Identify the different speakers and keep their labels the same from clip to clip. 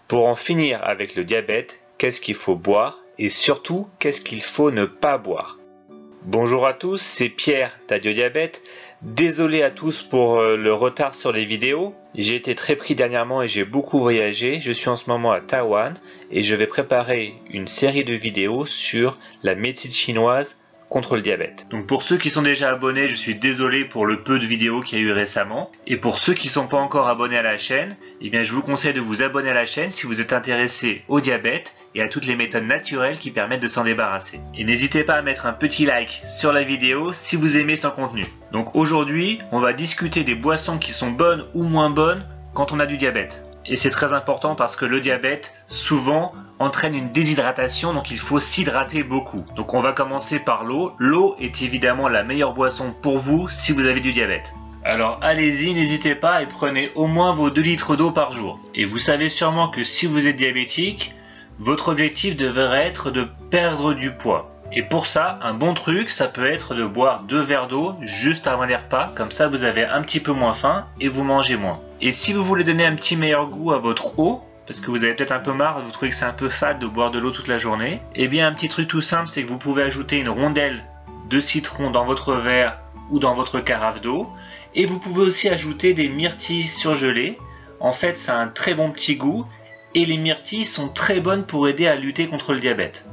Speaker 1: Pour en finir avec le diabète, qu'est-ce qu'il faut boire et surtout qu'est-ce qu'il faut ne pas boire? Bonjour à tous, c'est Pierre d'Adieu Diabète. Désolé à tous pour le retard sur les vidéos. J'ai été très pris dernièrement et j'ai beaucoup voyagé. Je suis en ce moment à Taïwan et je vais préparer une série de vidéos sur la médecine chinoise contre le diabète. Donc pour ceux qui sont déjà abonnés, je suis désolé pour le peu de vidéos qu'il y a eu récemment. Et pour ceux qui ne sont pas encore abonnés à la chaîne, eh bien je vous conseille de vous abonner à la chaîne si vous êtes intéressé au diabète et à toutes les méthodes naturelles qui permettent de s'en débarrasser. Et n'hésitez pas à mettre un petit like sur la vidéo si vous aimez son contenu. Donc aujourd'hui, on va discuter des boissons qui sont bonnes ou moins bonnes quand on a du diabète. Et c'est très important parce que le diabète, souvent, entraîne une déshydratation, donc il faut s'hydrater beaucoup. Donc on va commencer par l'eau. L'eau est évidemment la meilleure boisson pour vous si vous avez du diabète. Alors allez-y, n'hésitez pas et prenez au moins vos 2 litres d'eau par jour. Et vous savez sûrement que si vous êtes diabétique, votre objectif devrait être de perdre du poids. Et pour ça, un bon truc, ça peut être de boire 2 verres d'eau juste avant les repas, comme ça vous avez un petit peu moins faim et vous mangez moins. Et si vous voulez donner un petit meilleur goût à votre eau, parce que vous avez peut-être un peu marre, vous trouvez que c'est un peu fade de boire de l'eau toute la journée, eh bien un petit truc tout simple, c'est que vous pouvez ajouter une rondelle de citron dans votre verre ou dans votre carafe d'eau, et vous pouvez aussi ajouter des myrtilles surgelées. En fait, ça a un très bon petit goût, et les myrtilles sont très bonnes pour aider à lutter contre le diabète.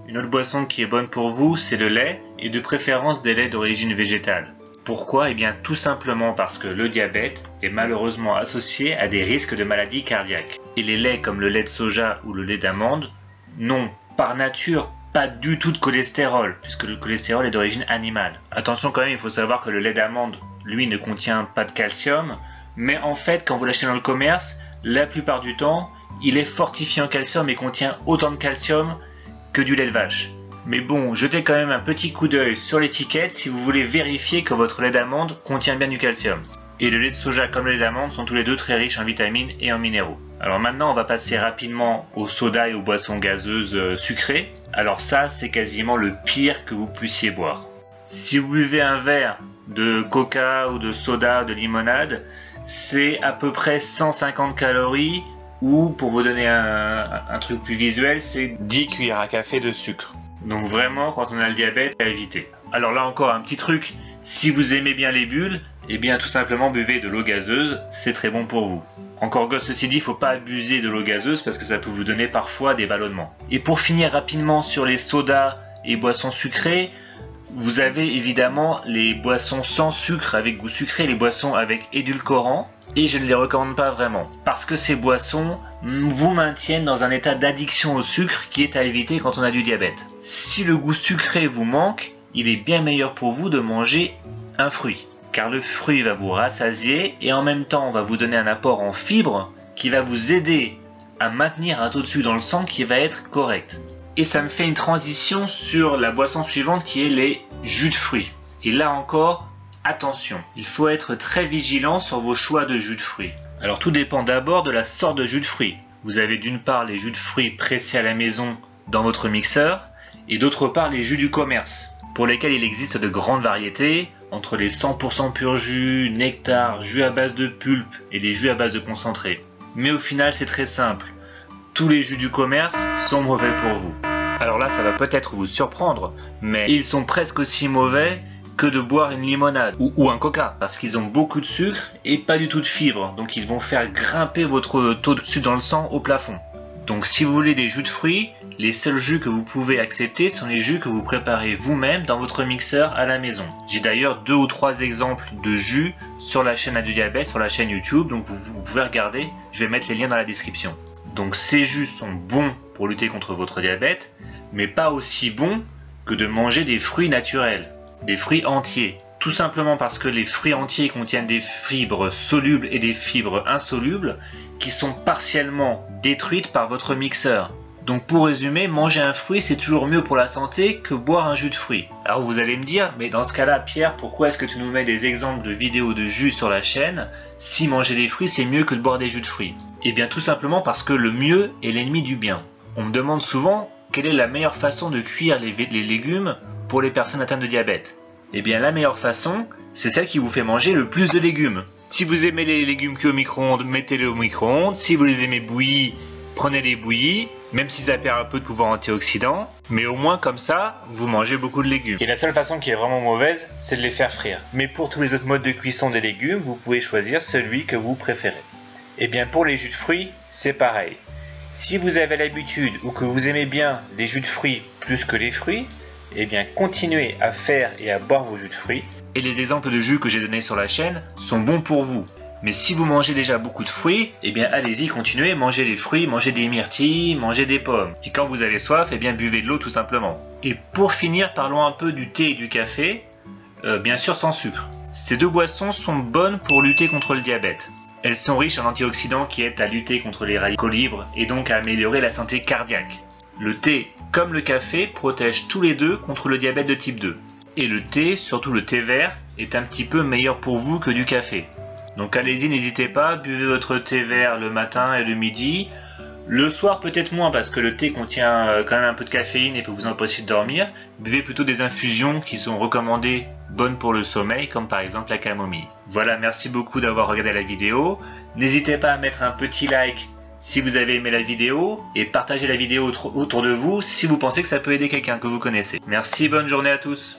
Speaker 1: Une autre boisson qui est bonne pour vous, c'est le lait, et de préférence des laits d'origine végétale. Pourquoi? Eh bien tout simplement parce que le diabète est malheureusement associé à des risques de maladies cardiaques. Et les laits comme le lait de soja ou le lait d'amande n'ont par nature pas du tout de cholestérol, puisque le cholestérol est d'origine animale. Attention quand même, il faut savoir que le lait d'amande, lui, ne contient pas de calcium, mais en fait, quand vous l'achetez dans le commerce, la plupart du temps, il est fortifié en calcium et contient autant de calcium que du lait de vache. Mais bon, jetez quand même un petit coup d'œil sur l'étiquette si vous voulez vérifier que votre lait d'amande contient bien du calcium. Et le lait de soja comme le lait d'amande sont tous les deux très riches en vitamines et en minéraux. Alors maintenant, on va passer rapidement aux sodas et aux boissons gazeuses sucrées. Alors ça, c'est quasiment le pire que vous puissiez boire. Si vous buvez un verre de coca ou de soda, de limonade, c'est à peu près 150 calories ou, pour vous donner un truc plus visuel, c'est 10 cuillères à café de sucre. Donc vraiment, quand on a le diabète, à éviter. Alors là encore, un petit truc, si vous aimez bien les bulles, eh bien tout simplement buvez de l'eau gazeuse, c'est très bon pour vous. Encore que ceci dit, il ne faut pas abuser de l'eau gazeuse parce que ça peut vous donner parfois des ballonnements. Et pour finir rapidement sur les sodas et boissons sucrées, vous avez évidemment les boissons sans sucre avec goût sucré, les boissons avec édulcorant. Et je ne les recommande pas vraiment, parce que ces boissons vous maintiennent dans un état d'addiction au sucre qui est à éviter quand on a du diabète. Si le goût sucré vous manque, il est bien meilleur pour vous de manger un fruit, car le fruit va vous rassasier et en même temps va vous donner un apport en fibres qui va vous aider à maintenir un taux de sucre dans le sang qui va être correct. Et ça me fait une transition sur la boisson suivante qui est les jus de fruits. Et là encore, attention, il faut être très vigilant sur vos choix de jus de fruits. Alors tout dépend d'abord de la sorte de jus de fruits. Vous avez d'une part les jus de fruits pressés à la maison dans votre mixeur et d'autre part les jus du commerce pour lesquels il existe de grandes variétés entre les 100% pur jus, nectar, jus à base de pulpe et les jus à base de concentré. Mais au final c'est très simple, tous les jus du commerce sont mauvais pour vous. Alors là ça va peut-être vous surprendre, mais ils sont presque aussi mauvais que de boire une limonade ou un coca, parce qu'ils ont beaucoup de sucre et pas du tout de fibres, donc ils vont faire grimper votre taux de sucre dans le sang au plafond. Donc si vous voulez des jus de fruits, les seuls jus que vous pouvez accepter sont les jus que vous préparez vous-même dans votre mixeur à la maison. J'ai d'ailleurs 2 ou 3 exemples de jus sur la chaîne Adieu Diabète, sur la chaîne YouTube, donc vous pouvez regarder, je vais mettre les liens dans la description. Donc ces jus sont bons pour lutter contre votre diabète, mais pas aussi bons que de manger des fruits naturels. Des fruits entiers, tout simplement parce que les fruits entiers contiennent des fibres solubles et des fibres insolubles qui sont partiellement détruites par votre mixeur. Donc pour résumer, manger un fruit c'est toujours mieux pour la santé que boire un jus de fruits. Alors vous allez me dire, mais dans ce cas-là Pierre, pourquoi est-ce que tu nous mets des exemples de vidéos de jus sur la chaîne si manger des fruits c'est mieux que de boire des jus de fruits? Eh bien tout simplement parce que le mieux est l'ennemi du bien. On me demande souvent quelle est la meilleure façon de cuire les légumes pour les personnes atteintes de diabète. Eh bien la meilleure façon, c'est celle qui vous fait manger le plus de légumes. Si vous aimez les légumes cuits au micro-ondes, mettez-les au micro-ondes. Si vous les aimez bouillis, Prenez-les bouillis, même si ça perd un peu de pouvoir antioxydant, mais au moins comme ça, vous mangez beaucoup de légumes. Et la seule façon qui est vraiment mauvaise, c'est de les faire frire. Mais pour tous les autres modes de cuisson des légumes, vous pouvez choisir celui que vous préférez. Et bien pour les jus de fruits, c'est pareil. Si vous avez l'habitude ou que vous aimez bien les jus de fruits plus que les fruits, et bien continuez à faire et à boire vos jus de fruits. Et les exemples de jus que j'ai donnés sur la chaîne sont bons pour vous. Mais si vous mangez déjà beaucoup de fruits, eh bien allez-y, continuez, mangez les fruits, mangez des myrtilles, mangez des pommes. Et quand vous avez soif, eh bien buvez de l'eau tout simplement. Et pour finir, parlons un peu du thé et du café, bien sûr sans sucre. Ces deux boissons sont bonnes pour lutter contre le diabète. Elles sont riches en antioxydants qui aident à lutter contre les radicaux libres et donc à améliorer la santé cardiaque. Le thé, comme le café, protègent tous les deux contre le diabète de type 2. Et le thé, surtout le thé vert, est un petit peu meilleur pour vous que du café. Donc allez-y, n'hésitez pas, buvez votre thé vert le matin et le midi. Le soir peut-être moins parce que le thé contient quand même un peu de caféine et peut vous empêcher de dormir. Buvez plutôt des infusions qui sont recommandées bonnes pour le sommeil, comme par exemple la camomille. Voilà, merci beaucoup d'avoir regardé la vidéo. N'hésitez pas à mettre un petit like si vous avez aimé la vidéo et partagez la vidéo autour de vous si vous pensez que ça peut aider quelqu'un que vous connaissez. Merci, bonne journée à tous.